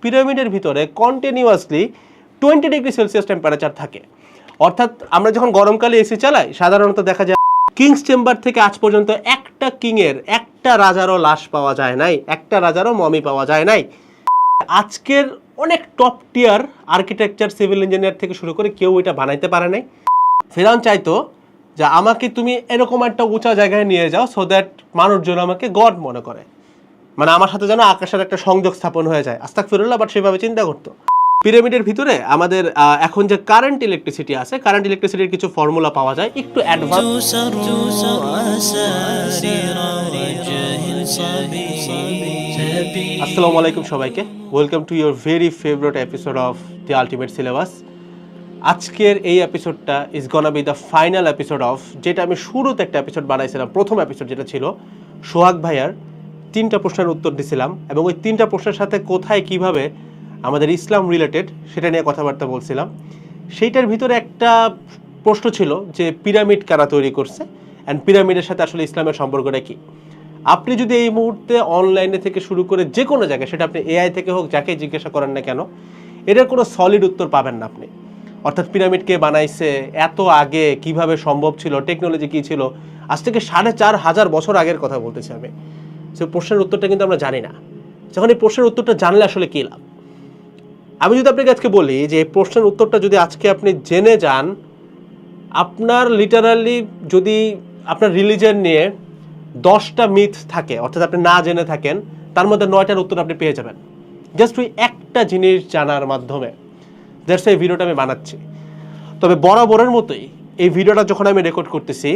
পিরামিডের ভিতরে continuously 20°C temperature থাকে। অর্থাৎ আমরা যখন গরমকালে এসি চালাই সাধারণত দেখা যায় কিংস চেম্বার থেকে আজ পর্যন্ত একটা কিংয়ের একটা রাজারও লাশ পাওয়া যায় নাই, একটা রাজারও মমি পাওয়া যায় নাই। আজকের অনেক টপ টিয়ার আর্কিটেকচার সিভিল ইঞ্জিনিয়ার থেকে শুরু করে কেউ এটা বানাইতে পারে নাই। ফেরাউন চাইতো যে আমাকে তুমি এরকম একটা উঁচা জায়গায় নিয়ে যাও সো দ্যাট মানুষজন আমাকে গড মনে করে, মানে আমার সাথে যেন আকাশের একটা সংযোগ স্থাপন হয়ে যায়। আস্তাগফিরুল্লাহ, বাট সেভাবে চিন্তা করতো। পিরামিডের ভিতরে আমাদের এখন যে কারেন্ট ইলেকট্রিসিটি আছে, কারেন্ট ইলেকট্রিসিটির কিছু ফর্মুলা পাওয়া যায় একটু অ্যাডভান্স। আসসালামু আলাইকুম সবাইকে, welcome to your very favourite episode of the ultimate syllabus. আজকের এই এপিসোডটা is gonna be the final episode of, যেটা আমি শুরুতে একটা এপিসোড বানাইছিলাম, প্রথম এপিসোড যেটা ছিল সোহাগ ভাইয়ার 3টা প্রশ্নের উত্তর দিছিলাম, এবং ওই 3টা প্রশ্নের সাথে কোথায় কিভাবে আমাদের ইসলাম রিলেটেড সেটা নিয়ে কথাবার্তা বলছিলাম। সেইটার ভিতরে একটা প্রশ্ন ছিল যে পিরামিড কারা তৈরি করছে অ্যান্ড পিরামিডের সাথে আসলে ইসলামের সম্পর্কটা কী। আপনি যদি এই মুহূর্তে অনলাইনে থেকে শুরু করে যে কোনো জায়গায়, সেটা আপনি এআই থেকে হোক, যাকে জিজ্ঞাসা করেন না কেন, এটার কোনো সলিড উত্তর পাবেন না আপনি। অর্থাৎ পিরামিড কে বানাইছে, এত আগে কিভাবে সম্ভব ছিল, টেকনোলজি কী ছিল, আজ থেকে 4,500 বছর আগের কথা বলতেছি আমি। সে প্রশ্নের উত্তরটা কিন্তু আমরা জানি না। যখন এই প্রশ্নের উত্তরটা জানলে আসলে কী লাভ। আমি যদি আপনাকে আজকে বলি যে এই প্রশ্নের উত্তরটা যদি আজকে আপনি জেনে যান, আপনার লিটারালি যদি আপনার রিলিজিয়ন নিয়ে 10টা মিথ থাকে, অর্থাৎ আপনি না জেনে থাকেন, তার মধ্যে 9টার উত্তর আপনি পেয়ে যাবেন জাস্ট ওই একটা জিনিস জানার মাধ্যমে। দ্যাটস এই ভিডিওটা আমি বানাচ্ছি। তবে বরাবরের মতোই এই ভিডিওটা যখন আমি রেকর্ড করতেছি,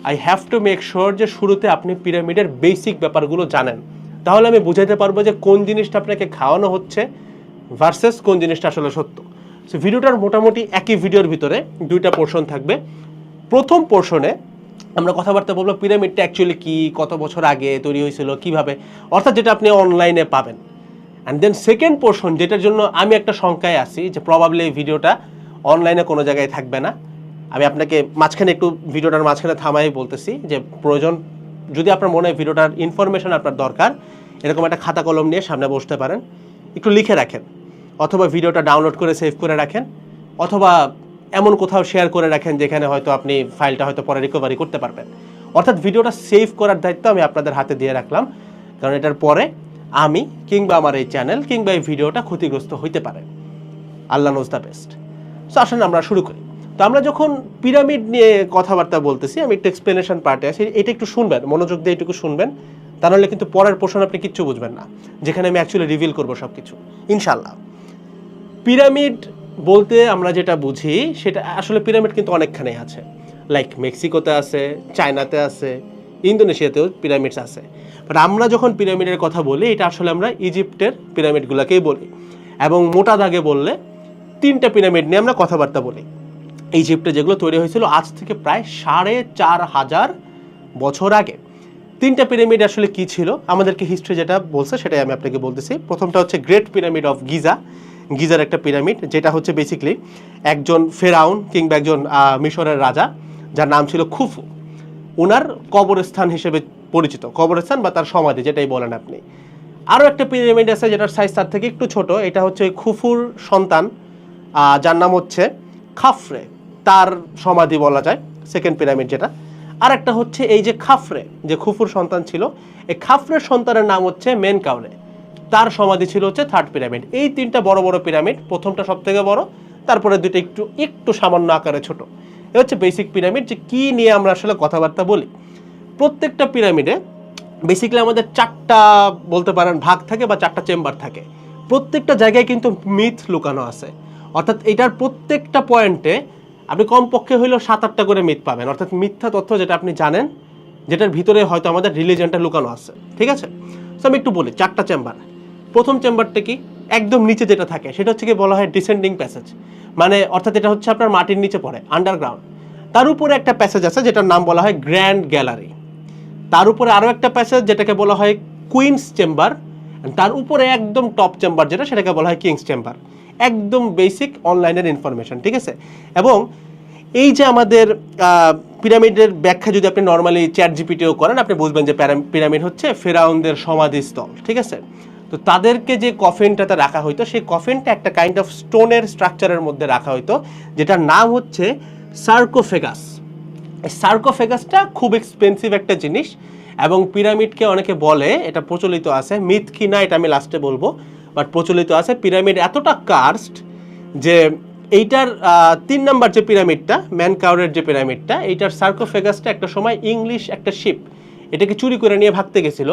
I have to make sure যে শুরুতে আপনি পিরামিডের বেসিক ব্যাপারগুলো জানেন। তাহলে আমি বুঝাইতে পারবো যে কোন জিনিসটা আপনাকে খাওয়ানো হচ্ছে ভার্সেস কোন জিনিসটা আসলে সত্য। সো ভিডিওটার মোটামুটি একই ভিডিওর ভিতরে 2টা পোর্শন থাকবে। প্রথম পোর্শনে আমরা কথাবার্তা বলবো পিরামিডটা অ্যাকচুয়ালি কী, কত বছর আগে তৈরি হয়েছিল, কিভাবে, অর্থাৎ যেটা আপনি অনলাইনে পাবেন। অ্যান্ড দেন সেকেন্ড পোর্শন, যেটার জন্য আমি একটা শঙ্কায় আছি যে প্রবাবলি এই ভিডিওটা অনলাইনে কোনো জায়গায় থাকবে না। আমি আপনাকে মাঝখানে একটু ভিডিওটার মাঝখানে থামাই বলতেছি যে প্রয়োজন যদি আপনার মনে হয় ভিডিওটার ইনফরমেশন আপনার দরকার, এরকম একটা খাতা কলম নিয়ে সামনে বসতে পারেন, একটু লিখে রাখেন, অথবা ভিডিওটা ডাউনলোড করে সেভ করে রাখেন, অথবা এমন কোথাও শেয়ার করে রাখেন যেখানে হয়তো আপনি ফাইলটা হয়তো পরে রিকভারি করতে পারবেন। অর্থাৎ ভিডিওটা সেভ করার দায়িত্ব আমি আপনাদের হাতে দিয়ে রাখলাম, কারণ এটার পরে আমি কিংবা আমার এই চ্যানেল কিংবা এই ভিডিওটা ক্ষতিগ্রস্ত হইতে পারে। আল্লাহ নোজ দ্য বেস্ট। সো আসেন আমরা শুরু করি। তো আমরা যখন পিরামিড নিয়ে কথাবার্তা বলতেছি, আমি একটু এক্সপ্লেনেশন পার্টে আছি, এটা একটু শুনবেন, মনোযোগ দিয়ে এটুকু শুনবেন, তা নাহলে কিন্তু পরের পোর্শন আপনি কিচ্ছু বুঝবেন না, যেখানে আমি অ্যাকচুয়ালি রিভিল করবো সব কিছু ইনশাল্লাহ। পিরামিড বলতে আমরা যেটা বুঝি সেটা আসলে পিরামিড কিন্তু অনেকখানে আছে, লাইক মেক্সিকোতে আছে, চায়নাতে আছে, ইন্দোনেশিয়াতেও পিরামিডস আছে। বাট আমরা যখন পিরামিডের কথা বলি, এটা আসলে আমরা ইজিপ্টের পিরামিডগুলোকেই বলি, এবং মোটা দাগে বললে 3টা পিরামিড নিয়ে আমরা কথাবার্তা বলি। ইজিপ্টে যেগুলো তৈরি হয়েছিল আজ থেকে প্রায় 4,500 বছর আগে। 3টা পিরামিড আসলে কি ছিল, আমাদেরকে হিস্ট্রি যেটা বলছে সেটাই আমি আপনাকে বলতেছি। প্রথমটা হচ্ছে great pyramid of Giza, geyser একটা পিরামিড, যেটা হচ্ছে বেসিক্যালি একজন ফেরাউন কিংবা একজন মিশরের রাজা যার নাম ছিল খুফু, ওনার কবরস্থান হিসেবে পরিচিত, কবরস্থান বা তার সমাধি যেটাই বলেন আপনি। আরও একটা পিরামিড আছে যেটার সাইজ তার থেকে একটু ছোট, এটা হচ্ছে ওই খুফুর সন্তান যার নাম হচ্ছে খাফরে, তার সমাধি বলা যায়, সেকেন্ড পিরামিড যেটা। আর একটা হচ্ছে এই যে খাফরে, যে খুফুর সন্তান ছিল, এই খাফরের সন্তানের নাম হচ্ছে মেনকাউরে, তার সমাধি ছিল হচ্ছে থার্ড পিরামিড। এই 3টা বড় বড় পিরামিড, প্রথমটা সব থেকে বড়, তারপরে 2টা একটু একটু সামান্য আকারে ছোট। এ হচ্ছে বেসিক পিরামিড, যে কী নিয়ে আমরা আসলে কথাবার্তা বলি। প্রত্যেকটা পিরামিডে বেসিক্যালি আমাদের 4টা বলতে পারেন ভাগ থাকে বা 4টা চেম্বার থাকে। প্রত্যেকটা জায়গায় কিন্তু মিথ লুকানো আছে, অর্থাৎ এটার প্রত্যেকটা পয়েন্টে আপনি কমপক্ষে হইলেও 7-8টা করে মিথ পাবেন, অর্থাৎ মিথ্যা তথ্য যেটা আপনি জানেন, যেটার ভিতরে হয়তো আমাদের রিলিজিয়নটা লুকানো আছে। ঠিক আছে, তো আমি একটু বলি 4টা চেম্বার। প্রথম চেম্বারটা কি, একদম নিচে যেটা থাকে সেটা হচ্ছে কি বলা হয় ডিসেন্ডিং প্যাসেজ, মানে অর্থাৎ এটা হচ্ছে আপনার মাটির নিচে পড়ে, আন্ডারগ্রাউন্ড। তার উপরে একটা প্যাসেজ আছে যেটার নাম বলা হয় গ্র্যান্ড গ্যালারি, তার উপরে আরও একটা প্যাসেজ যেটাকে বলা হয় কুইন্স চেম্বার, তার উপরে একদম টপ চেম্বার যেটা, সেটাকে বলা হয় কিংস চেম্বার। একদম বেসিক অনলাইনের ইনফরমেশন, ঠিক আছে। এবং এই যে আমাদের পিরামিডের ব্যাখ্যা যদি আপনি নর্মালি চ্যাট জিপিটিও করেন, আপনি বুঝবেন যে পিরামিড হচ্ছে ফেরাউনদের সমাধিস্থল, ঠিক আছে। তো তাদেরকে যে কফিনটাতে রাখা হইতো সেই কফিনটা একটা কাইন্ড অফ স্টোনের স্ট্রাকচারের মধ্যে রাখা হইতো, যেটার নাম হচ্ছে সার্কোফেগাস। এই সার্কোফেগাসটা খুব এক্সপেন্সিভ একটা জিনিস, এবং পিরামিডকে অনেকে বলে, এটা প্রচলিত আছে, মিথ কি না এটা আমি লাস্টে বলবো, বাট প্রচলিত আছে পিরামিড এতটা কার্সড যে এইটার 3 নাম্বার যে পিরামিডটা, ম্যানকাউরের যে পিরামিডটা, এইটার সার্কোফেগাসটা একটা সময় ইংলিশ একটা শিপ এটাকে চুরি করে নিয়ে ভাগতে গেছিল,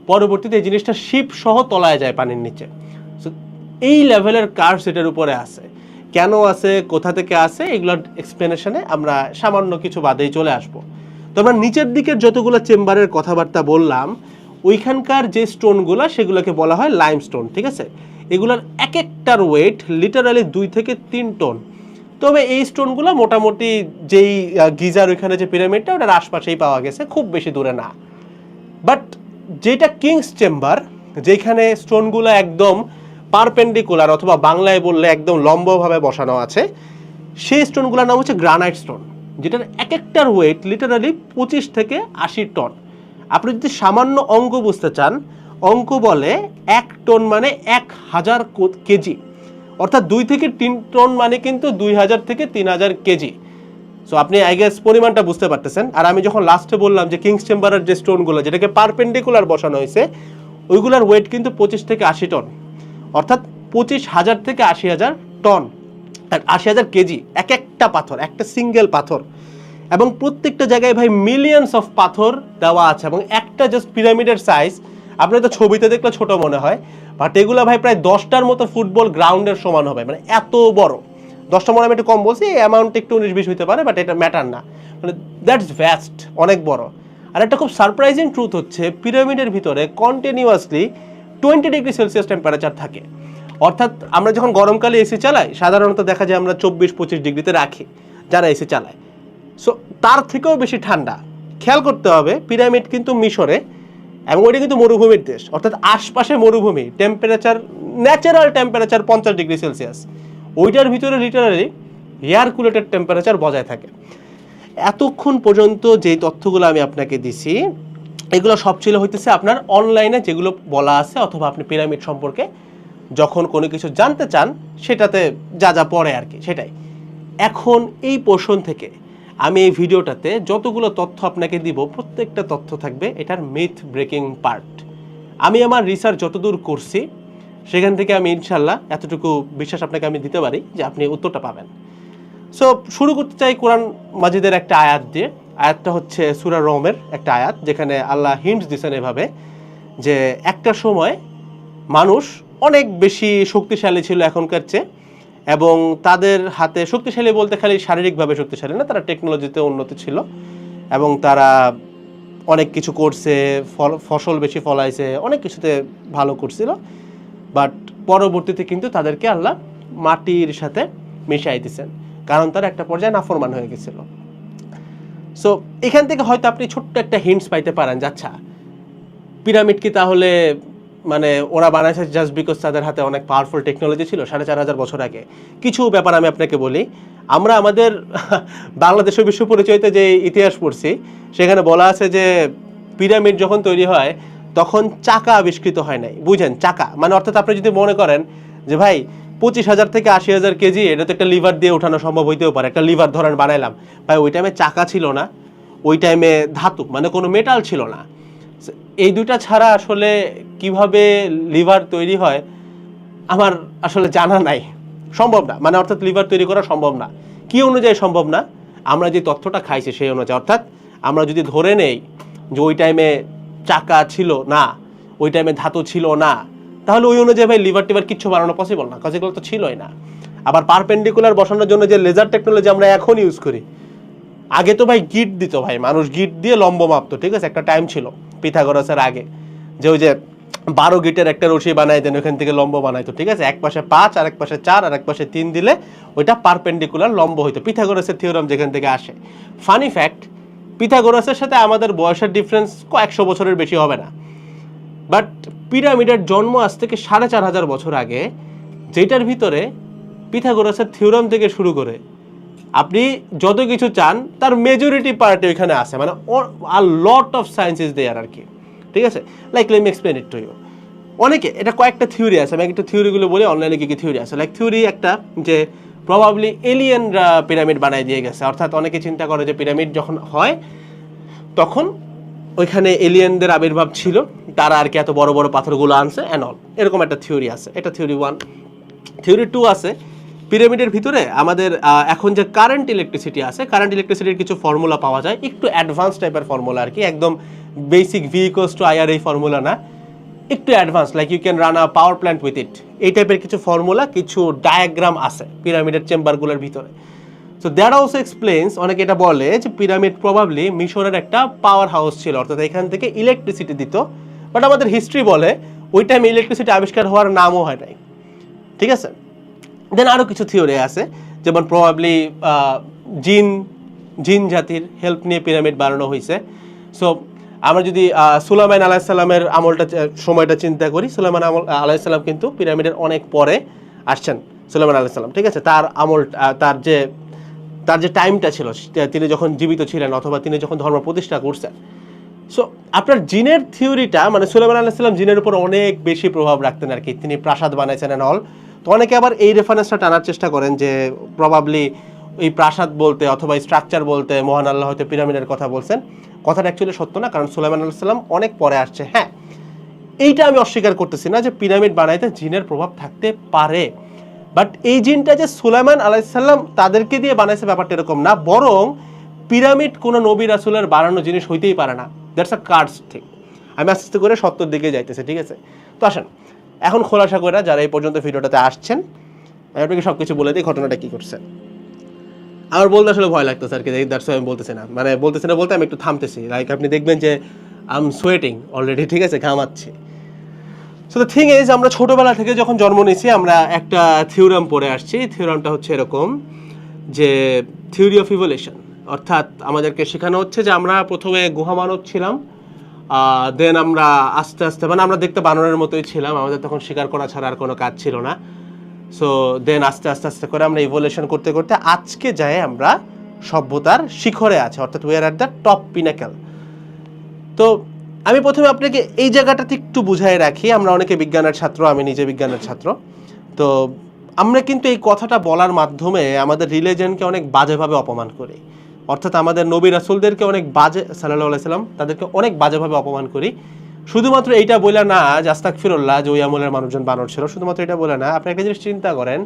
পরবর্তীতে এই জিনিসটা শিপ সহ তলায় যায় পানির নিচে। সো এই লেভেলের কার্স এটার উপরে আছে। কেন আছে, কোথা থেকে আছে, এগুলোর এক্সপ্লেনেশনে আমরা সামান্য কিছু বাদেই চলে আসবো। তো আমরা নিচের দিকের যতগুলো চেম্বারের কথাবার্তা বললাম, ওইখানকার যে স্টোনগুলো সেগুলোকে বলা হয় লাইমস্টোন, ঠিক আছে? এগুলোর এক একটার ওয়েট লিটারালি 2 থেকে 3 টন। তবে এই স্টোনগুলো মোটামুটি যেই গিজার ওইখানে যে পিরামিডটা ওটার আশপাশেই পাওয়া গেছে, খুব বেশি দূরে না। বাট যেটা কিংস চেম্বার, যেখানে স্টোনগুলো একদম পারপেন্ডিকুলার, অথবা বাংলায় বললে একদম লম্বভাবে বসানো আছে, সেই স্টোনগুলোর নাম হচ্ছে গ্রানাইট স্টোন, যেটার এক একটার ওয়েট লিটারালি 25 থেকে 80 টন। আপনি যদি সামান্য অঙ্ক বুঝতে চান, অঙ্ক বলে 1 টন মানে 1000 কেজি, অর্থাৎ 2 থেকে 3 টন মানে কিন্তু 2000 থেকে 3000 কেজি। সো আপনি আই গেস পরিমাণটা বুঝতে পারতেছেন। আর আমি যখন লাস্টে বললাম যে কিংস চেম্বারের যে স্টোনগুলো যেটাকে পারপেন্ডিকুলার বসানো হয়েছে, ওইগুলোর ওয়েট কিন্তু 25 থেকে 80 টন, অর্থাৎ 25,000 থেকে 80,000 টন, 80,000 কেজি এক একটা পাথর, একটা সিঙ্গেল পাথর। এবং প্রত্যেকটা জায়গায় ভাই মিলিয়নস অফ পাথর দেওয়া আছে, এবং একটা জাস্ট পিরামিডের সাইজ আপনি তো ছবিতে দেখলে ছোট মনে হয়, বাট এগুলো ভাই প্রায় 10টার মতো ফুটবল গ্রাউন্ডের সমান হবে, মানে এত বড়। 10টা মনে আমি একটু কম বলছি, এই অ্যামাউন্ট একটু 19-20 হতে পারে, বাট এটা ম্যাটার না, মানে দ্যাটস ভ্যাস্ট, অনেক বড়। আর একটা খুব সারপ্রাইজিং ট্রুথ হচ্ছে পিরামিডের ভিতরে কন্টিনিউয়াসলি 20 ডিগ্রি সেলসিয়াস টেম্পারেচার থাকে। অর্থাৎ আমরা যখন গরমকালে এসি চালাই সাধারণত দেখা যায় আমরা 24-25 ডিগ্রিতে রাখি যারা এসি চালায়। সো তার থেকেও বেশি ঠান্ডা। খেয়াল করতে হবে পিরামিড কিন্তু মিশরে, এবং ওইটা কিন্তু মরুভূমির দেশ, অর্থাৎ আশপাশে মরুভূমি, temperature natural temperature 50 degree Celsius, ওইটার ভিতরে লিটারালি এয়ার কুলেটেড টেম্পারেচার বজায় থাকে। এতক্ষণ পর্যন্ত যেই তথ্যগুলো আমি আপনাকে দিছি এগুলো সব ছিল হইতেছে আপনার অনলাইনে যেগুলো বলা আছে, অথবা আপনি পিরামিড সম্পর্কে যখন কোনো কিছু জানতে চান সেটাতে যা যা পড়ে আর কি, সেটাই। এখন এই পোর্শন থেকে আমি এই ভিডিওটাতে যতগুলো তথ্য আপনাকে দিব, প্রত্যেকটা তথ্য থাকবে এটার মিথ ব্রেকিং পার্ট। আমি আমার রিসার্চ যতদূর করছি সেখান থেকে আমি ইনশাল্লাহ এতটুকু বিশ্বাস আপনাকে আমি দিতে পারি যে আপনি উত্তরটা পাবেন। সো শুরু করতে চাই কোরআন মাজিদের একটা আয়াত দিয়ে। আয়াতটা হচ্ছে সূরা রমের একটা আয়াত, যেখানে আল্লাহ হিন্টস দিয়েছেন এভাবে যে একটা সময় মানুষ অনেক বেশি শক্তিশালী ছিল এখনকার চেয়ে, এবং তাদের হাতে শক্তিশালী বলতে খালি শারীরিকভাবে শক্তিশালী না, তারা টেকনোলজিতে উন্নতি ছিল, এবং তারা অনেক কিছু করছে, ফসল বেশি ফলাইছে, অনেক কিছুতে ভালো করছিল। বাট পরবর্তীতে কিন্তু তাদেরকে আল্লাহ মাটির সাথে মিশাই দিয়েছেন, কারণ তারা একটা পর্যায়ে নাফরমান হয়ে গেছিল। সো এখান থেকে হয়তো আপনি ছোট্ট একটা হিন্টস পাইতে পারেন যে আচ্ছা পিরামিড কি তাহলে মানে ওরা বানাইছে জাস্ট বিকজ তাদের হাতে অনেক পাওয়ারফুল টেকনোলজি ছিল 4500 বছর আগে। কিছু ব্যাপার আমি আপনাকে বলি। আমরা আমাদের বাংলাদেশের বিশ্ব পরিচয়তে যে ইতিহাস পড়ছি সেখানে বলা আছে যে পিরামিড যখন তৈরি হয় তখন চাকা আবিষ্কৃত হয় নাই। বুঝেন, চাকা মানে অর্থাৎ আপনি যদি মনে করেন যে ভাই 25,000 থেকে 80,000 কেজি এটা তো একটা লিভার দিয়ে ওঠানো সম্ভব হইতেও পারে, একটা লিভার ধরেন বানাইলাম, ভাই ওই টাইমে চাকা ছিল না, ওই টাইমে ধাতু মানে কোনো মেটাল ছিল না। এই দুটা ছাড়া আসলে কিভাবে লিভার তৈরি হয় আমার আসলে জানা নাই, সম্ভব না, মানে অর্থাৎ লিভার তৈরি করা সম্ভব না। কি অনুযায়ী সম্ভব না? আমরা যে তথ্যটা খাইছি সেই অনুযায়ী। অর্থাৎ আমরা যদি ধরে নেই যে ওই টাইমে চাকা ছিল না, ওই টাইমে ধাতু ছিল না, তাহলে ওই অনুযায়ী ভাই লিভার টিভার কিচ্ছু বানানো পসিবল না, কারণ এগুলো তো ছিলই না। আবার পারপেন্ডিকুলার বসানোর জন্য যে লেজার টেকনোলজি আমরা এখন ইউজ করি, আগে তো ভাই গিট দিত, ভাই মানুষ গিট দিয়ে লম্ব মাপতো, ঠিক আছে? একটা টাইম ছিল পিথাগোরাসের আগে যে ওই যে 12 গিটের একটা রশি বানাই দেন, ওখান থেকে লম্ব বানাইতো, ঠিক আছে? এক পাশে 5 আর এক পাশে 4 আর এক পাশে 3 দিলে ওইটা পারপেন্ডিকুলার লম্ব হইতো, পিথাগোরাসের থিওরাম যেখান থেকে আসে। ফানি ফ্যাক্ট, পিথাগোরাসের সাথে আমাদের বয়সের ডিফারেন্স কয়েকশো বছরের বেশি হবে না, বাট পিরামিডের জন্ম আজ থেকে 4500 বছর আগে, যেটার ভিতরে পিথাগোরাসের থিওরাম থেকে শুরু করে আপনি যত কিছু চান তার মেজরিটি পার্টে ওইখানে আছে, মানে a lot of science is there আর কি, ঠিক আছে? Like let me explain it to you. অনেকে এটা কয়েকটা থিওরি আছে, আমি একটা থিওরিগুলো বলি অনলাইনে কি কি থিওরি আছে। লাইক থিওরি একটা যে প্রবাবলি এলিয়েনরা পিরামিড বানায় দিয়ে গেছে, অর্থাৎ অনেকে চিন্তা করে যে পিরামিড যখন হয় তখন ওইখানে এলিয়েনদের আবির্ভাব ছিল, তারা আর কি এত বড় বড় পাথরগুলো আনছে অ্যান্ড অল, এরকম একটা থিওরি আছে। এটা থিওরি 1। থিওরি 2 আছে পিরামিডের ভিতরে আমাদের এখন যে কারেন্ট ইলেকট্রিসিটি আছে, কারেন্ট ইলেকট্রিসিটির কিছু ফর্মুলা পাওয়া যায়, একটু অ্যাডভান্স টাইপের ফর্মুলা আর কি, একদম বেসিক V = IR এই ফর্মুলা না, একটু advance, like you can run a power plant with it, এই টাইপের কিছু ফর্মুলা, কিছু ডায়াগ্রাম আছে পিরামিডের চেম্বারগুলোর ভিতরে। সো দ্যাট অলসো এক্সপ্লেন্স, অনেকে এটা বলে যে পিরামিড প্রবাবলি মিশরের একটা পাওয়ার হাউস ছিল, অর্থাৎ এখান থেকে ইলেকট্রিসিটি দিত। বাট আমাদের হিস্ট্রি বলে ওই টাইমে ইলেকট্রিসিটি আবিষ্কার হওয়ার নামও হয় নাই, ঠিক আছে। দেন আরও কিছু থিওরি আছে, যেমন প্রবাবলি জিন জাতির হেল্প নিয়ে পিরামিড বানানো হয়েছে। সো আমরা যদি সুলাইমান আলাইহিস সালামের আমলটা সময়টা চিন্তা করি, সুলাইমান আলাইহিস সালাম কিন্তু পিরামিডের অনেক পরে আসছেন, সুলাইমান আলাইহিস সালাম, ঠিক আছে। তার আমল, তার যে টাইমটা ছিল, তিনি যখন জীবিত ছিলেন অথবা তিনি যখন ধর্ম প্রতিষ্ঠা করছেন। সো আপনার জিনের থিওরিটা, মানে সুলাইমান আলাইহিস সালাম জিনের উপর অনেক বেশি প্রভাব রাখতেন আর কি, তিনি প্রাসাদ বানাইছেন এন্ড অল। তো অনেকে আবার এই রেফারেন্সটা টানার চেষ্টা করেন যে প্রবাবলি এই প্রাসাদ বলতে অথবা স্ট্রাকচার বলতে মহান আল্লাহ হয়তো পিরামিডের কথা বলছেন। কথাটা অ্যাকচুয়ালি সত্য না, কারণ সুলাইমান আলাইহিস সালাম অনেক পরে আসছে। হ্যাঁ, এইটা আমি অস্বীকার করতেছি না যে পিরামিড বানাইতে জিনের প্রভাব থাকতে পারে, বাট এই জিনটা যে সুলাইমান আলাইহিস সালাম তাদেরকে দিয়ে বানাইছে ব্যাপারটা এরকম না, বরং পিরামিড কোনো নবী রাসূলের বানানো জিনিস হইতেই পারে না। That's a cards thing. আমি আস্তে আস্তে করে সত্যর দিকে যাইতেছে, ঠিক আছে। তো আসেন এখন খোলাসা করে যারা এই পর্যন্ত ভিডিওটাতে আসছেন, আমি আপনাকে সব কিছু বলে দিই ঘটনাটা কী করছে। আমার বলতে আসলে ভয় লাগতেছে আর কি, দ্যাটস আমি বলতেছি না, মানে বলতেছি না বলতে আমি একটু থামতেছি, লাইক আপনি দেখবেন যে আই এম সোয়েটিং অলরেডি, ঠিক আছে, ঘামাচ্ছি। সো দ্য থিং ইজ, আমরা ছোটোবেলা থেকে যখন জন্ম নিয়েছি আমরা একটা থিওরাম পড়ে আসছি। থিওরামটা হচ্ছে এরকম যে থিওরি অফ ইভলিউশন, অর্থাৎ আমাদেরকে শেখানো হচ্ছে যে আমরা প্রথমে গুহা মানব ছিলাম, দেন আমরা আস্তে আস্তে, মানে আমরা দেখতে বানরের মতোই ছিলাম, আমাদের তখন শিকার করা ছাড়া আর কোনো কাজ ছিল না। সো দেন আস্তে আস্তে আস্তে করে আমরা ইভলিউশন করতে করতে আজকে যায় আমরা সভ্যতার শিখরে আছে, অর্থাৎ we are at the top pinnacle. তো আমি প্রথমে আপনাকে এই জায়গাটাতে একটু বুঝাই রাখি, আমরা অনেকে বিজ্ঞানের ছাত্র, আমি নিজে বিজ্ঞানের ছাত্র। তো আমরা কিন্তু এই কথাটা বলার মাধ্যমে আমাদের রিলিজিয়নকে অনেক বাজেভাবে অপমান করি, অর্থাৎ আমাদের নবী রাসূলদেরকে অনেক বাজে, সাল্লাল্লাহু আলাইহি সাল্লাম, তাদেরকে অনেক বাজেভাবে অপমান করি। শুধুমাত্র এইটা বলে না যে আস্তাগফিরুল্লাহ যে ওই আমলের মানুষজন বানর ছিল, শুধুমাত্র এটা বলে না। আপনি একটা জিনিস চিন্তা করেন,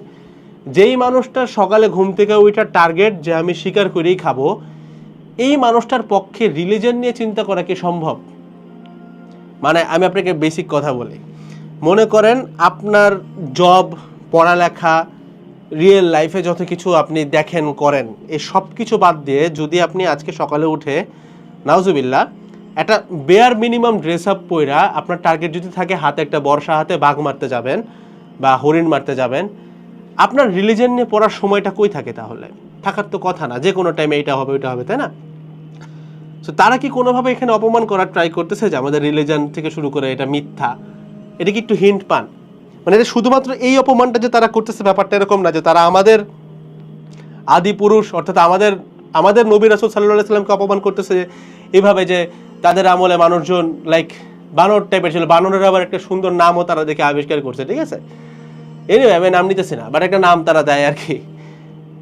যেই মানুষটা সকালে ঘুম থেকে ওইটার টার্গেট যে আমি শিকার করেই খাবো, এই মানুষটার পক্ষে রিলিজিয়ন নিয়ে চিন্তা করা কি সম্ভব? মানে আমি আপনাকে বেসিক কথা বলি, মনে করেন আপনার জব, পড়ালেখা, রিয়েল লাইফে যত কিছু আপনি দেখেন করেন, এই সব কিছু বাদ দিয়ে যদি আপনি আজকে সকালে উঠে নাউজুবিল্লাহ একটা বেয়ার মিনিমাম ড্রেস আপ পইরা আপনার টার্গেট যদি থাকে হাতে একটা বর্ষা হাতে বাঘ মারতে যাবেন বা হরিণ মারতে যাবেন, আপনার রিলিজিয়ন নিয়ে পড়ার সময়টা কই থাকে? তাহলে থাকার তো কথা না, যে কোনো টাইমে এটা হবে ওইটা হবে, তাই না? তো তারা কি কোনোভাবে এখানে অপমান করার ট্রাই করতেছে যে আমাদের রিলিজিয়ন থেকে শুরু করে এটা মিথ্যা? এটা কি একটু হিন্ট পান? মানে এটা শুধুমাত্র এই অপমানটা যে তারা করতেছে ব্যাপারটা এরকম না যে তারা আমাদের আদি পুরুষ অর্থাৎ আমাদের নবী রাসূল সাল্লাল্লাহু আলাইহি সাল্লামকে অপমান করতেছে এভাবে যে তাদের আমলে মানুষজন লাইক বানর টাইপের ছিল, বানরের আবার একটা সুন্দর নামও তারা দেখে আবিষ্কার করছে, ঠিক আছে। এনিওয়ে আমি নাম নিতেছি না, বাট একটা নাম তারা দেয় আর কি।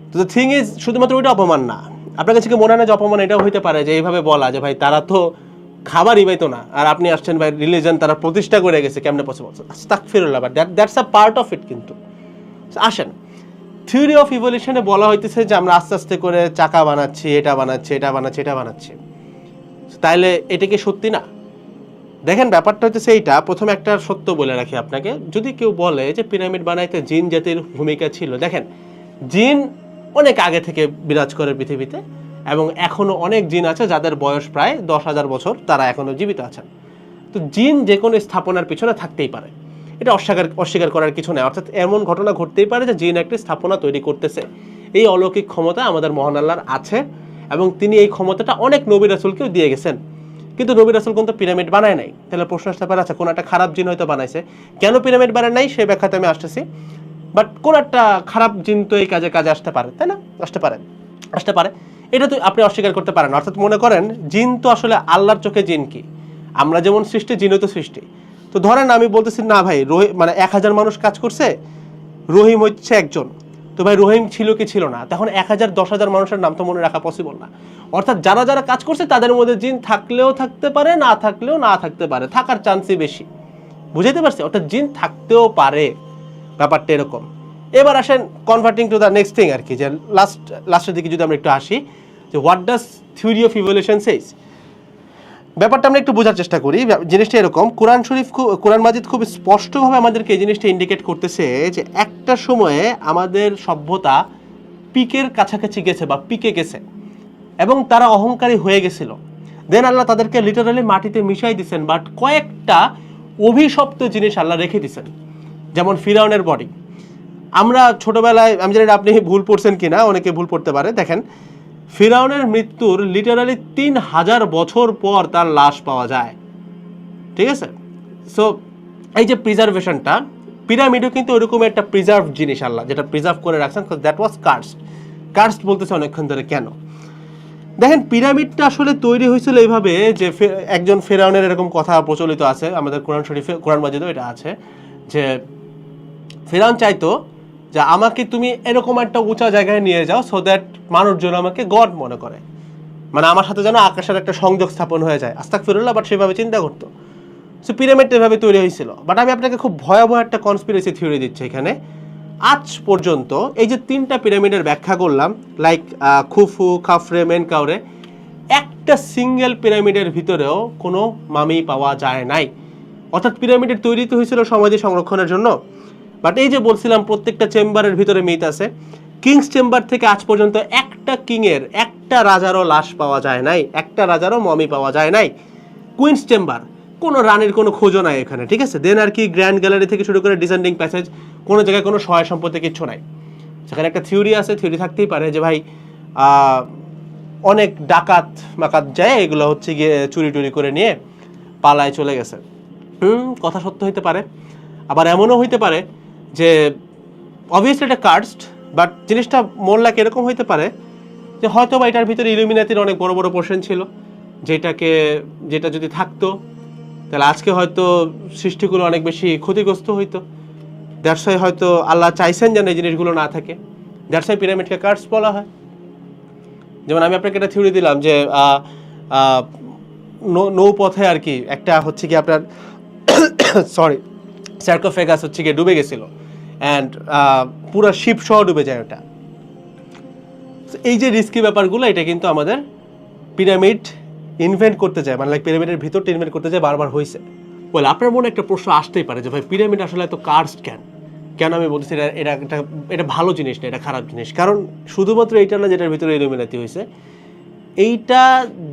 তো দ্য থিং ইজ, শুধুমাত্র ওইটা অপমান না, আপনার কাছে কি মনে হয় না যে অপমান এটাও হইতে পারে যে এইভাবে বলা যে ভাই তারা তো খাবারই পাইতো না আর আপনি আসছেন ভাই রিলিজিয়ন তারা প্রতিষ্ঠা করে গেছে, কেমনে পসিবল? আস্তাগফিরুল্লাহ, but that's a part of it. কিন্তু আসেন, থিওরি অফ ইভলিউশনে বলা হইতেছে যে আমরা আস্তে আস্তে করে চাকা বানাচ্ছি, এটা বানাচ্ছি, এটা বানাচ্ছি, এটা বানাচ্ছি, তাইলে এটা কি সত্যি না? দেখেন ব্যাপারটা হচ্ছে এইটা, প্রথমে একটা সত্য বলে রাখি আপনাকে, যদি কেউ বলে যে পিরামিড বানাইতে জিন জাতির ভূমিকা ছিল, দেখেন জিন অনেক আগে থেকে বিরাজ করে পৃথিবীতে এবং এখনো অনেক জিন আছে যাদের বয়স প্রায় 10,000 বছর, তারা এখনো জীবিত আছেন। তো জিন যে কোনো স্থাপনার পিছনে থাকতেই পারে, এটা অস্বীকার করার কিছু নেই। অর্থাৎ এমন ঘটনা ঘটতেই পারে যে জিন একটি স্থাপনা তৈরি করতেছে, এই অলৌকিক ক্ষমতা আমাদের মহান আল্লাহর আছে এবং তিনি এই ক্ষমতাটা অনেক নবী রাসূলকেও দিয়ে গেছেন। কিন্তু নবী রাসূল কিন্তু পিরামিড বানায় নাই। তাহলে প্রশ্ন আসতে পারে, আচ্ছা কোন একটা খারাপ জিন হয়তো বানাইছে, কেন পিরামিড বানায় নাই সেই ব্যাখ্যাতে আমি আসতেছি। বাট কোন একটা খারাপ জিন তো এই কাজে আসতে পারে, তাই না? আসতে পারে, এটা তো আপনি অস্বীকার করতে পারেন। অর্থাৎ মনে করেন জিন তো আসলে আল্লাহর চোখে জিন কি, আমরা যেমন সৃষ্টি জিনও তো সৃষ্টি। তো তো ধরেন আমি বলতেছি না ভাই মানে 1000 মানুষ কাজ করছে, রহিম হচ্ছে একজন, তো ভাই রহিম ছিল কি ছিল না, তখন 1000 10,000 মানুষের নাম তো মনে রাখা পসিবল না। অর্থাৎ যারা যারা কাজ করছে তাদের মধ্যে জিন থাকলেও থাকতে পারে, না থাকলেও না থাকতে পারে, থাকার চান্সই বেশি। বুঝাইতে পারছি? অর্থাৎ জিন থাকতেও পারে, ব্যাপারটা এরকম। এবার আসেন converting to the next thing আর কি, যে লাস্টের দিকে যদি আমরা একটু আসি, যে what does theory of evolution says. ব্যাপারটা আমরা একটু বোঝার চেষ্টা করি। জিনিসটা এরকম, কোরআন মাজিদ খুব স্পষ্টভাবে আমাদেরকে এই জিনিসটা ইন্ডিকেট করতেছে যে একটা সময়ে আমাদের সভ্যতা পিকের কাছাকাছি গেছে বা পিকে গেছে এবং তারা অহংকারী হয়ে গেছিল। দেন আল্লাহ তাদেরকে লিটারালি মাটিতে মিশাই দিচ্ছেন, বাট কয়েকটা অভিশপ্ত জিনিস আল্লাহ রেখে দিচ্ছেন, যেমন ফিরাউনের বডি। আমরা ছোটবেলায়, আমি জানি আপনি ভুল পড়ছেন কিনা, অনেকে ভুল পড়তে পারে, দেখেন ফিরাউনের মৃত্যুর লিটারালি 3000 বছর পর তার লাশ পাওয়া যায়, ঠিক আছে? সো এই যে প্রিজার্ভেশনটা, পিরামিডও কিন্তু ওইরকম একটা প্রিজার্ভ জিনিস আল্লাহ যেটা প্রিজার্ভ করে রাখছেন, দ্যাট ওয়াজ কার্সড বলতেছে অনেকক্ষণ ধরে। কেন? দেখেন পিরামিডটা আসলে তৈরি হয়েছিল এইভাবে যে একজন ফেরাউনের এরকম কথা প্রচলিত আছে আমাদের কোরআন মাজিদেও এটা আছে, যে ফেরাউন চাইতো যে আমাকে তুমি এরকম একটা উঁচা জায়গায় নিয়ে যাও সো দ্যাট মানুষজন আমাকে গড মনে করে, মানে আমার সাথে যেন আকাশের একটা সংযোগ স্থাপন হয়ে যায়। আস্তাগফিরুল্লাহ, বাট সেভাবে চিন্তা করতো। সো পিরামিডটা এভাবে তৈরি হয়েছিল। বাট আমি আপনাকে খুব ভয়াবহ একটা কনস্পিরেসি থিওরি দিচ্ছি এখানে। আজ পর্যন্ত এই যে 3টা পিরামিডের ব্যাখ্যা করলাম, লাইক খুফু, খাফরে, মেনকাউরে, একটা সিঙ্গেল পিরামিডের ভিতরেও কোনো মামি পাওয়া যায় নাই। অর্থাৎ পিরামিডের তৈরি তো হয়েছিল সমাধি সংরক্ষণের জন্য, বাট এই যে বলছিলাম প্রত্যেকটা চেম্বারের ভিতরে মিথ আছে। কিংস চেম্বার থেকে আজ পর্যন্ত একটা কিংয়ের, একটা রাজারও লাশ পাওয়া যায় নাই, একটা রাজারও মমি পাওয়া যায় নাই। কুইন্স চেম্বার, কোনো রানীর কোনো খোঁজও নাই এখানে, ঠিক আছে? দেন আর কি গ্র্যান্ড গ্যালারি থেকে শুরু করে ডিসেন্ডিং প্যাসেজ, কোনো জায়গায় কোনো সহায় সম্পত্তি কিচ্ছু নাই। সেখানে একটা থিওরি আছে, থিওরি থাকতেই পারে যে ভাই অনেক ডাকাত মাকাত যায়, এগুলো হচ্ছে গিয়ে চুরি টুরি করে নিয়ে পালায় চলে গেছে। কথা সত্য হইতে পারে, আবার এমনও হইতে পারে যে অবভিয়াসলি এটা কার্সড, বাট জিনিসটা মোর লাইক এরকম হইতে পারে যে হয়তো বা এটার ভিতরে ইলুমিনাতির অনেক বড় বড় পোর্শন ছিল, যেটা যদি থাকতো তাহলে আজকে হয়তো সৃষ্টিগুলো অনেক বেশি ক্ষতিগ্রস্ত হইতো। দ্যাটস ওয়াই হয়তো আল্লাহ চাইছেন যেন এই জিনিসগুলো না থাকে, দ্যাটস ওয়াই পিরামিডকে কার্স বলা হয়। যেমন আমি আপনাকে একটা থিওরি দিলাম যে নৌপথে আর কি একটা হচ্ছে কি আপনার সার্কোফেগাস হচ্ছে গিয়ে ডুবে গেছিল, অ্যান্ড পুরো শিপ সহ ডুবে যায় ওটা। এই যে রিস্কি ব্যাপারগুলো, এটা কিন্তু আমাদের পিরামিড ইনভেন্ট করতে যায়, মানে পিরামিডের ভিতরটা ইনভেন্ট করতে যায় বারবার হয়েছে। বলে আপনার মনে একটা প্রশ্ন আসতেই পারে যে ভাই পিরামিড আসলে এত কার্সড কেন? আমি বলতেছি এটা ভালো জিনিস না, এটা খারাপ জিনিস। কারণ শুধুমাত্র এইটা না যেটার ভিতরে ইলুমিনাতি হয়েছে, এইটা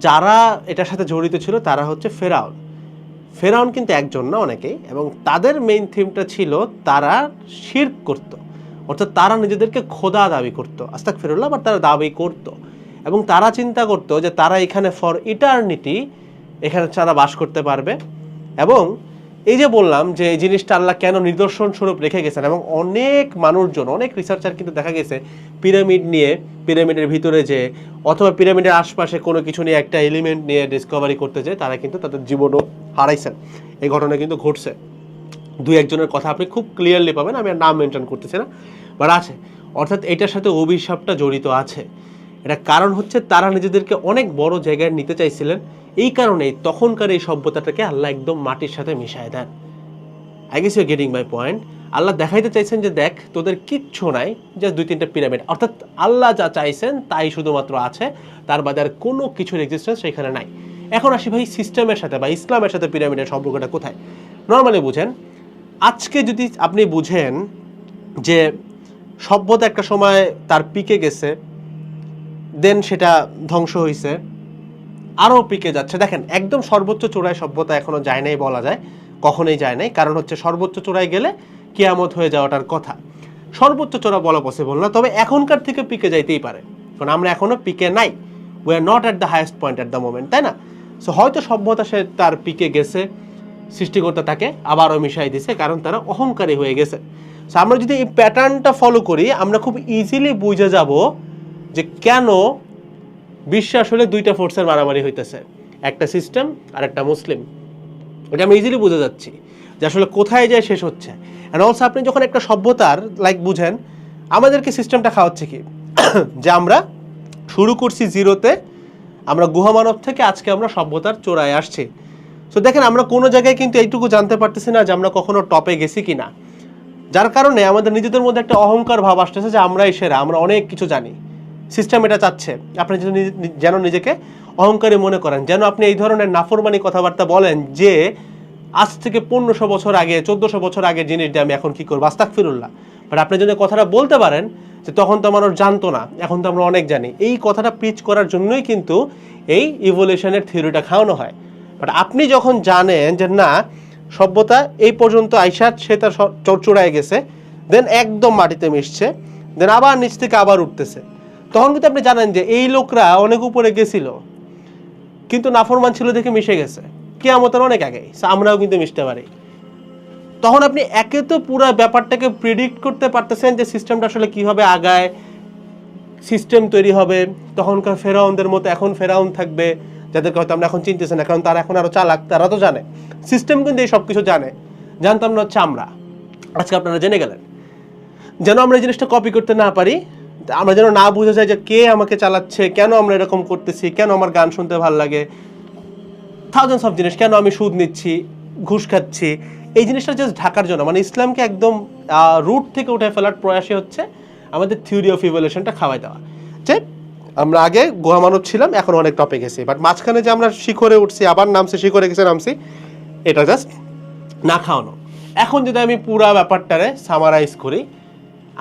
যারা এটার সাথে জড়িত ছিল তারা হচ্ছে ফেরাউন কিন্তু একজন না, অনেকেই। এবং তাদের মেইন থিমটা ছিল তারা শিরক করত, অর্থাৎ তারা নিজেদেরকে খোদা দাবি করতো, আস্তাগফিরুল্লাহ, বাট তারা দাবি করত এবং তারা চিন্তা করতো যে তারা এখানে ফর ইটারনিটি এখানে তারা বাস করতে পারবে। এবং এই যে বললাম যে এই জিনিসটা আল্লাহ কেন নিদর্শন স্বরূপ রেখে গেছেন, এবং অনেক মানুষজন, অনেক রিসার্চার কিন্তু দেখা গেছে পিরামিড নিয়ে, পিরামিডের ভিতরে যে অথবা পিরামিডের আশপাশে কোনো কিছু নিয়ে একটা এলিমেন্ট নিয়ে ডিসকভারি করতে যায়, তারা কিন্তু তাদের জীবনও হারাইছেন। এই ঘটনা কিন্তু ঘটছে। 2-1 জনের কথা আপনি খুব ক্লিয়ারলি পাবেন, আমি আর নাম মেনশন করতেছি না, বাট আছে। অর্থাৎ এটার সাথে অভিশাপটা জড়িত আছে। এটা কারণ হচ্ছে তারা নিজেদেরকে অনেক বড় জায়গায় নিতে চাইছিলেন, এই কারণেই তখনকার এই সভ্যতাটাকে আল্লাহ একদম মাটির সাথে মিশায় দেন। I guess you getting my point. Allah দেখাইতে চাইছেন যে দেখ তোদের কিচ্ছু নাই, জাস্ট 2-3টা পিরামিড। অর্থাৎ আল্লাহ যা চাইছেন তাই শুধুমাত্র আছে, তার বাদে আর কোনো কিছুর এক্সিস্টেন্স সেখানে নাই। এখন আসি ভাই সিস্টেমের সাথে বা ইসলামের সাথে পিরামিডের সম্পর্কটা কোথায়। নর্মালি বুঝেন, আজকে যদি আপনি বুঝেন যে সভ্যতা একটা সময় তার পিকে গেছে, দেন সেটা ধ্বংস হয়েছে, আরও পিকে যাচ্ছে। দেখেন একদম সর্বোচ্চ চূড়ায় সভ্যতা এখনো যায় নাই বলা যায়, কখনোই যায় নাই। কারণ হচ্ছে সর্বোচ্চ চূড়ায় গেলে কিয়ামত হয়ে যাওয়াটার কথা, সর্বোচ্চ চূড়া বলা পসিবল না। তবে এখনকার থেকে পিকে যাইতেই পারে, কারণ আমরা এখনো পিকে নাই, we are not at the highest point at the moment, তাই না? সো হয়তো সভ্যতা সে তার পিকে গেছে, সৃষ্টিকর্তা তাকে আবারও মিশাই দিছে, কারণ তারা অহংকারী হয়ে গেছে। সো আমরা যদি এই প্যাটার্নটা ফলো করি, আমরা খুব ইজিলি বুঝে যাব যে কেন বিশ্বে আসলে 2টা ফোর্সের মারামারি হইতেছে, একটা সিস্টেম আর একটা মুসলিম। এটা আমি ইজিলি বুঝে যাচ্ছি যে আসলে কোথায় যায় শেষ হচ্ছে। অ্যান্ড অলসো আপনি যখন একটা সভ্যতার লাইক বুঝেন, আমাদেরকে সিস্টেমটা খাওয়াচ্ছে কি যে আমরা শুরু করছি জিরোতে, আমরা গুহামানব থেকে আজকে আমরা সভ্যতার চূড়ায় আসছি। সো দেখেন আমরা কোনো জায়গায় কিন্তু এইটুকু জানতে পারতেছি না যে আমরা কখনো টপে গেছি কিনা, যার কারণে আমাদের নিজেদের মধ্যে একটা অহংকার ভাব আসতেছে যে আমরাই সেরা, আমরা অনেক কিছু জানি। সিস্টেম এটা চাচ্ছে আপনি যেন নিজেকে অহংকারী মনে করেন, যেন আপনি এই ধরনের নাফরমানি কথাবার্তা বলেন যে আজ থেকে 1500 বছর আগে 1400 বছর আগের জিনিস দিয়ে আমি এখন কি করবো, আস্তাগফিরুল্লাহ। বাট আপনি যদি কথাটা বলতে পারেন যে তখন তো মানুষ জানতো না, এখন তো আমরা অনেক জানি, এই কথাটা পিচ করার জন্যই কিন্তু এই ইভলিউশনের থিওরিটা খাওয়ানো হয়। বাট আপনি যখন জানেন যে না সভ্যতা এই পর্যন্ত আইসা সে তার চড়চড়ায় গেছে, দেন একদম মাটিতে মিশছে, দেন আবার নিচ থেকে আবার উঠতেছে, তখন কিন্তু আপনি জানেন যে এই লোকরা অনেক উপরে গেছিল কিন্তু নাফরমান ছিল দেখে মিশে গেছে কিয়ামতের অনেক আগে, আমরাও কিন্তু মিশতে পারি। তখন আপনি একে তো পুরো ব্যাপারটাকে প্রেডিক্ট করতে পারতেছেন যে সিস্টেমটা আসলে কীভাবে আগায়, সিস্টেম তৈরি হবে। তখনকার ফেরাউনদের মতো এখন ফেরাউন থাকবে যাদেরকে হয়তো আমরা এখন চিনতেছি না, কারণ তারা এখন আরও চালাক, তারা তো জানে সিস্টেম কিন্তু এই সব কিছু জানে, জানতাম না হচ্ছে আমরা, আজকে আপনারা জেনে গেলেন। যেন আমরা এই জিনিসটা কপি করতে না পারি, আমরা যেন না বুঝে যাই যে কে আমাকে চালাচ্ছে, কেন আমরা এরকম করতেছি, কেন আমার গান শুনতে ভালো লাগে, থাউজেন্ডস অফ জিনিস, কেন আমি সুদ নিচ্ছি, ঘুষ খাচ্ছি, এই জিনিসটা জাস্ট ঢাকার জন্য, মানে ইসলামকে একদম রুট থেকে উঠে ফেলার প্রয়াসই হচ্ছে আমাদের থিওরি অফ ইভলিউশনটা খাওয়াই দেওয়া। যে আমরা আগে গুহামানব ছিলাম, এখন অনেক টপে গেছি, বাট মাঝখানে যে আমরা শিখরে উঠছি আবার নামছি, শিখরে গেছে নামছি, এটা জাস্ট না খাওয়ানো। এখন যদি আমি পুরা ব্যাপারটারে সামারাইজ করি,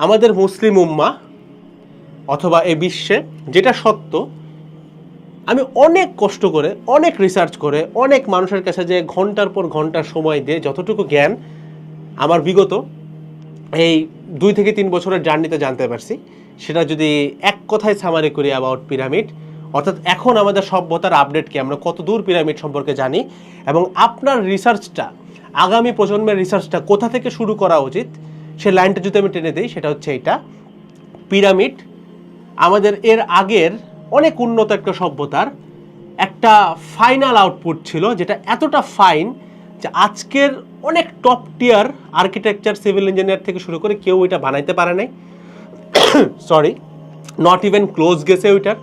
আমাদের মুসলিম উম্মাহ অথবা এই বিশ্বে যেটা সত্য, আমি অনেক কষ্ট করে, অনেক রিসার্চ করে, অনেক মানুষের কাছে যে ঘন্টার পর ঘন্টা সময় দিয়ে যতটুকু জ্ঞান আমার বিগত এই 2 থেকে 3 বছরের জার্নিতে জানতে পারছি, সেটা যদি এক কথায় সামারি করি অ্যাবাউট পিরামিড, অর্থাৎ এখন আমাদের সভ্যতার আপডেট কি, আমরা কত দূর পিরামিড সম্পর্কে জানি, এবং আপনার রিসার্চটা, আগামী প্রজন্মের রিসার্চটা কোথা থেকে শুরু করা উচিত, সে লাইনটা যদি আমি টেনে দিই, সেটা হচ্ছে এইটা: পিরামিড আমাদের এর আগের অনেক উন্নত একটা সভ্যতার একটা ফাইনাল আউটপুট ছিল, যেটা এতটা ফাইন যে আজকের অনেক টপ টিয়ার আর্কিটেকচার, সিভিল ইঞ্জিনিয়ার থেকে শুরু করে কেউ এটা বানাইতে পারে নাই। সরি, নট ইভেন ক্লোজ গেছে, ওইটার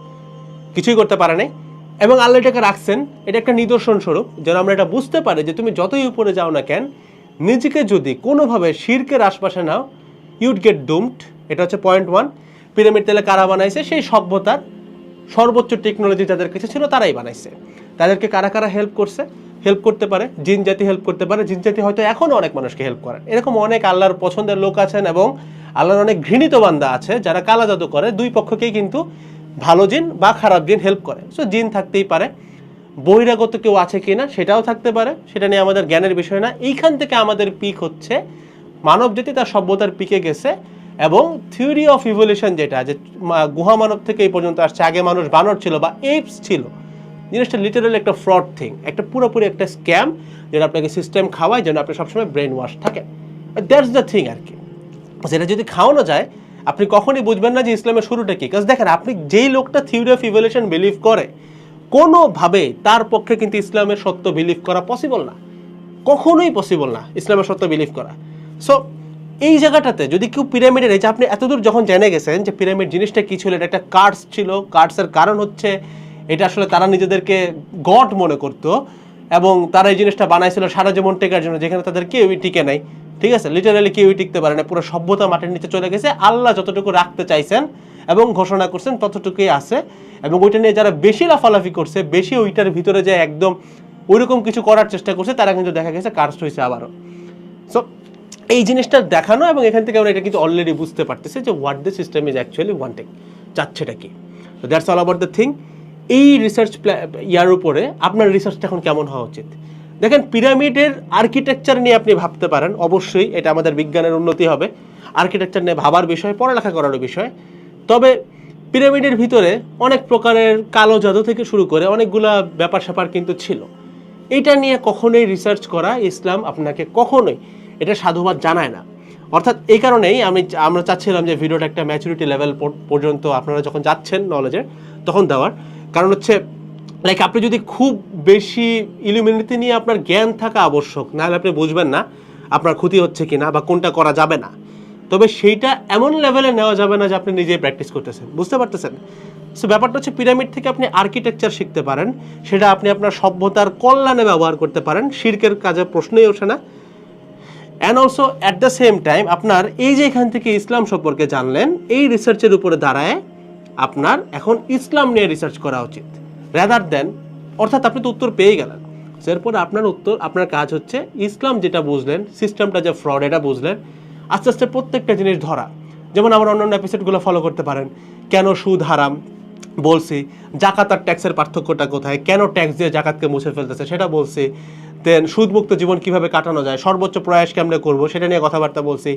কিছুই করতে পারে নাই। এবং আল্লাহ এটাকে রাখছেন, এটা একটা নিদর্শন স্বরূপ, যেন আমরা এটা বুঝতে পারি যে তুমি যতই উপরে যাও না কেন, নিজেকে যদি কোনোভাবে শিরকের আশপাশে নাও, ইউড গেট ডুমড। এটা হচ্ছে পয়েন্ট 1। পিরামিড তাহলে কারা বানাইছে? সেই সভ্যতার সর্বোচ্চ টেকনোলজি যাদের কাছে ছিল তারাই বানাইছে। তাদেরকে কারা কারা হেল্প করছে? হেল্প করতে পারে জিন জাতি, হেল্প করতে পারে জিন জাতি, হয়তো এখনও অনেক মানুষকে হেল্প করেন। এরকম অনেক আল্লাহর পছন্দের লোক আছেন এবং আল্লাহর অনেক ঘৃণিত বান্দা আছে যারা কালা জাদু করে, দুই পক্ষকেই কিন্তু ভালো জিন বা খারাপ জিন হেল্প করে। সো জিন থাকতেই পারে, বহিরাগত কেউ আছে কিনা সেটাও থাকতে পারে, সেটা নিয়ে আমাদের জ্ঞানের বিষয় না। এইখান থেকে আমাদের পিক হচ্ছে মানব জাতি তার সভ্যতার পিকে গেছে, এবং থিওরি অফ ইভলিউশন যেটা, যে গুহা মানব থেকে এই পর্যন্ত আসছে, আগে মানুষ বানর ছিল বা এপস ছিল, জিনিসটা লিটারালি একটা ফ্রড থিং, একটা পুরোপুরি একটা স্ক্যাম, যেটা আপনাকে সিস্টেম খাওয়ায় যেন আপনি সবসময় ব্রেন ওয়াশ থাকেন। দ্যাটস দ্য থিং আর কি। সেটা যদি খাওয়ানো যায়, আপনি কখনই বুঝবেন না যে ইসলামের শুরুটা কি। কারণ দেখেন, আপনি যেই লোকটা থিওরি অফ ইভলিউশন বিলিভ করে, কোনোভাবে তার পক্ষে কিন্তু ইসলামের সত্য বিলিভ করা পসিবল না, কখনোই পসিবল না ইসলামের সত্য বিলিভ করা। সো এই জায়গাটাতে যদি কেউ পিরামিডের, এই যে আপনি এতদূর যখন জেনে গেছেন যে পিরামিড জিনিসটা কী ছিল, এটা একটা কার্ডস ছিল, কার্ডসের কারণ হচ্ছে এটা আসলে তারা নিজেদেরকে গড মনে করতো, এবং তারা এই জিনিসটা বানাইছিল সারা জীবন টেকার জন্য, যেখানে তাদের কেউই টিকে নাই। ঠিক আছে, লিটারালি কেউই টিকতে পারে না, পুরো সভ্যতা মাটির নিচে চলে গেছে। আল্লাহ যতটুকু রাখতে চাইছেন এবং ঘোষণা করছেন ততটুকুই আছে, এবং ওইটা নিয়ে যারা বেশি লাফালাফি করছে, বেশি ওইটার ভিতরে যায় একদম ওইরকম কিছু করার চেষ্টা করছে, তারা কিন্তু দেখা গেছে কার্স হয়েছে আবারও। সো এই জিনিসটা দেখানো, এবং এখান থেকে আমরা এটা কিন্তু অলরেডি বুঝতে পারতেছি যে what the system is actually wanting, চাচ্ছেটা কি। তো that's all about the thing. এই রিসার্চ ইয়ার উপরে আপনার রিসার্চটা এখন কেমন হওয়া উচিত? দেখেন, পিরামিডের আর্কিটেকচার নিয়ে আপনি ভাবতে পারেন, অবশ্যই এটা আমাদের বিজ্ঞানের উন্নতি হবে, আর্কিটেকচার নিয়ে ভাবার বিষয়, পড়ালেখা করারও বিষয়। তবে পিরামিডের ভিতরে অনেক প্রকারের কালো জাদু থেকে শুরু করে অনেকগুলা ব্যাপার স্যাপার কিন্তু ছিল। এইটা নিয়ে কখনোই রিসার্চ করা ইসলাম আপনাকে কখনোই এটা সাধুবাদ জানায় না। অর্থাৎ এই কারণেই আমরা চাচ্ছিলাম যে ভিডিওটা একটা ম্যাচুরিটি লেভেল পর্যন্ত আপনারা যখন যাচ্ছেন নলেজের, তখন দেওয়ার কারণ হচ্ছে লাইক আপনি যদি খুব বেশি ইলুমিনেটি নিয়ে আপনার জ্ঞান থাকা আবশ্যক, নাহলে আপনি বুঝবেন না আপনার ক্ষতি হচ্ছে কিনা বা কোনটা করা যাবে না, তবে সেইটা এমন লেভেলে নেওয়া যাবে না যে আপনি নিজেই প্র্যাকটিস করতেছেন, বুঝতে পারতেছেন? সো ব্যাপারটা হচ্ছে পিরামিড থেকে আপনি আর্কিটেকচার শিখতে পারেন, সেটা আপনি আপনার সভ্যতার কল্যাণে ব্যবহার করতে পারেন, শিরকের কাজে প্রশ্নই ওঠে না। And also at the same time আপনার এই যে এখান থেকে ইসলাম সম্পর্কে জানলেন, এই রিসার্চের উপরে দাঁড়ায় আপনার এখন ইসলাম নিয়ে রিসার্চ করা উচিত রাদার দেন, অর্থাৎ আপনি তো উত্তর পেয়ে গেলেন, এরপর আপনার কাজ হচ্ছে ইসলাম যেটা বুঝলেন, সিস্টেমটা যে ফ্রড এটা বুঝলেন, আস্তে আস্তে প্রত্যেকটা জিনিস ধরা। যেমন আমার অন্যান্য এপিসোডগুলো ফলো করতে পারেন, কেন সুদ হারাম বলছি, জাকাত আর ট্যাক্সের পার্থক্যটা কোথায়, কেন ট্যাক্স দিয়ে জাকাতকে মুছে ফেলতেছে সেটা বলছি, দেন সুদমুক্ত জীবন কিভাবে কাটানো যায়, সর্বোচ্চ প্রয়াস কেমনে করবো সেটা নিয়ে কথাবার্তা বলছি,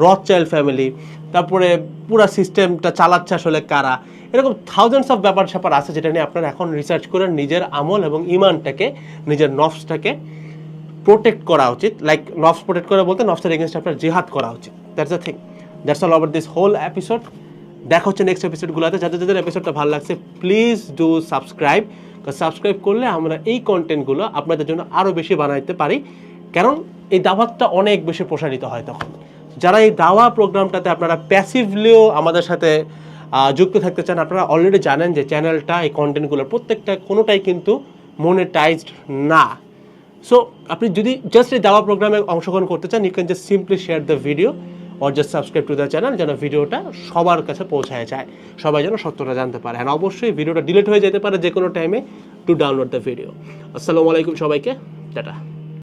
রথচাইল্ড ফ্যামিলি, তারপরে পুরো সিস্টেমটা চালাচ্ছে আসলে কারা, এরকম থাউজেন্ডস অফ ব্যাপার স্যাপার আছে যেটা নিয়ে আপনারা এখন রিসার্চ করে নিজের আমল এবং ইমানটাকে, নিজের নফসটাকে প্রোটেক্ট করা উচিত। লাইক নফস প্রোটেক্ট করা বলতে নফসের এগেনস্ট আপনার জিহাদ করা উচিত। That's the thing, that's all over this whole episode. দেখা হচ্ছে নেক্সট এপিসোডগুলোতে। যাদের যাদের এপিসোডটা ভালো লাগছে প্লিজ ডু সাবস্ক্রাইব, সাবস্ক্রাইব করলে আমরা এই কন্টেন্টগুলো আপনাদের জন্য আরও বেশি বানাইতে পারি, কারণ এই দাওয়াতটা অনেক বেশি প্রসারিত হয় তখন। যারা এই দাওয়া প্রোগ্রামটাতে আপনারা প্যাসিভলিও আমাদের সাথে যুক্ত থাকতে চান, আপনারা অলরেডি জানেন যে চ্যানেলটা, এই কন্টেন্টগুলোর প্রত্যেকটা কোনোটাই কিন্তু মনিটাইজড না। সো আপনি যদি জাস্ট এই দাওয়া প্রোগ্রামে অংশগ্রহণ করতে চান, you can just simply share the video or just subscribe to the channel, যেন ভিডিওটা সবার কাছে পৌঁছায় যায়, সবাই যেন সত্যটা জানতে পারে। আর অবশ্যই ভিডিওটা ডিলিট হয়ে যেতে পারে যে কোনো টাইমে, টু ডাউনলোড দ্য ভিডিও। আসসালামু আলাইকুম সবাইকে, টাটা।